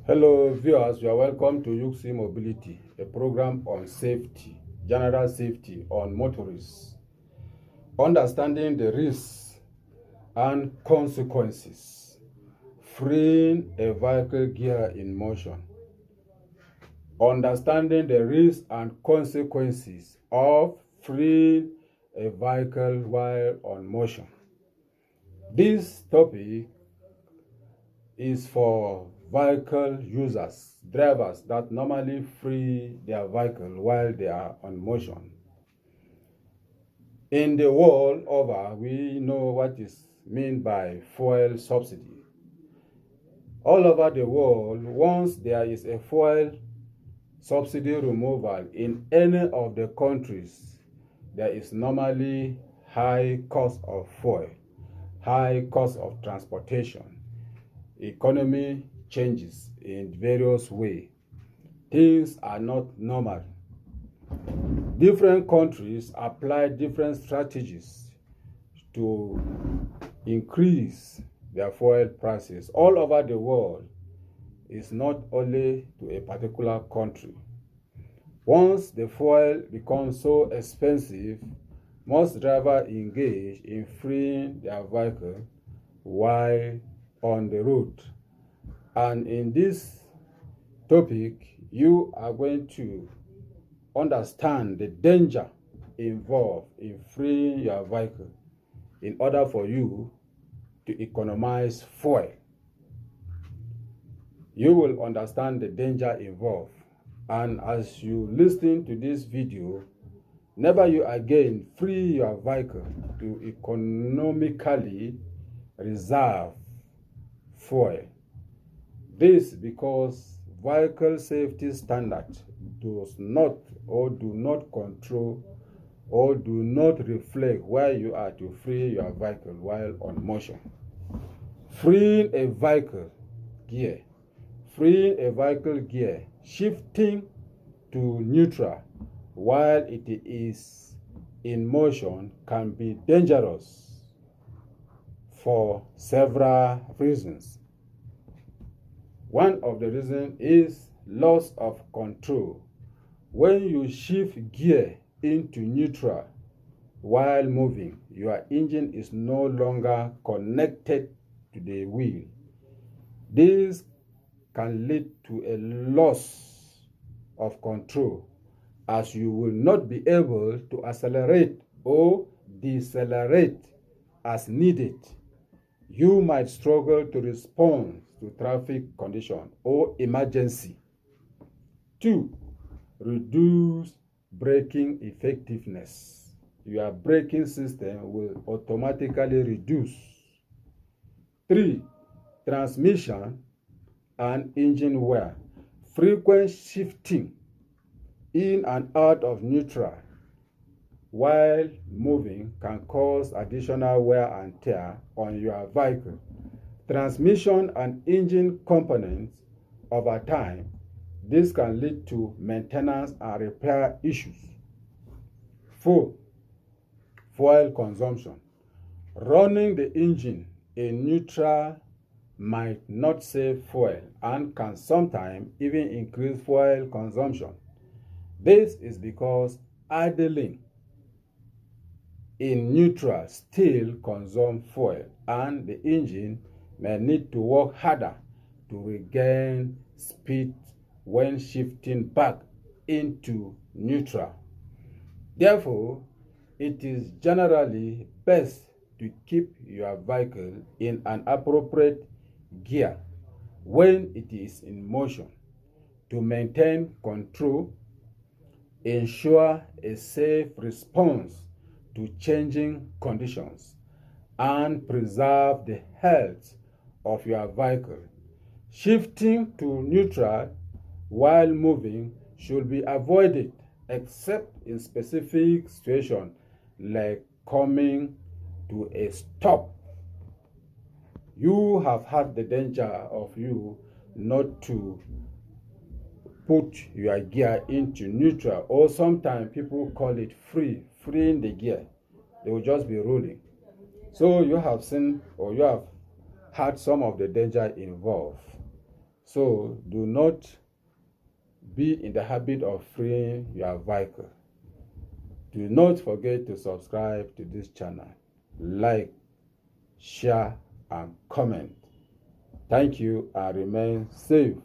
Hello viewers, you are welcome to UXC Mobility, a program on safety, general safety on motorists, understanding the risks and consequences, freeing a vehicle gear in motion, understanding the risks and consequences of freeing a vehicle while on motion. This topic is for vehicle users, drivers that normally free their vehicle while they are on motion. In the world over, we know what is meant by fuel subsidy. All over the world, once there is a fuel subsidy removal in any of the countries, there is normally high cost of fuel, high cost of transportation. Economy changes in various ways. Things are not normal. Different countries apply different strategies to increase their fuel prices. All over the world, it's not only to a particular country. Once the fuel becomes so expensive, most drivers engage in freeing their vehicle while on the road. And in this topic, you are going to understand the danger involved in freeing your vehicle in order for you to economize fuel. You will understand the danger involved. And as you listen to this video, never you again free your vehicle to economically reserve fuel. This because vehicle safety standards does not or do not control or do not reflect where you are to free your vehicle while on motion. Freeing a vehicle gear, shifting to neutral while it is in motion can be dangerous for several reasons. One of the reasons is loss of control. When you shift gear into neutral while moving, your engine is no longer connected to the wheel. This can lead to a loss of control, as you will not be able to accelerate or decelerate as needed. You might struggle to respond to traffic condition or emergency. 2. Reduce braking effectiveness. Your braking system will automatically reduce. 3. Transmission and engine wear. Frequent shifting in and out of neutral while moving can cause additional wear and tear on your vehicle. Transmission and engine components over time, this can lead to maintenance and repair issues. 4. Fuel consumption. Running the engine in neutral might not save fuel and can sometimes even increase fuel consumption. This is because idling in neutral still consumes fuel, and the engine may need to work harder to regain speed when shifting back into neutral. Therefore, it is generally best to keep your vehicle in an appropriate gear when it is in motion to maintain control, ensure a safe response to changing conditions, and preserve the health of your vehicle. Shifting to neutral while moving should be avoided except in specific situations like coming to a stop. You have had the danger of you not to put your gear into neutral, or sometimes people call it freeing the gear. They will just be rolling. So you have seen or you have had some of the danger involved. So do not be in the habit of freeing your vehicle. Do not forget to subscribe to this channel, like, share, and comment. Thank you and remain safe.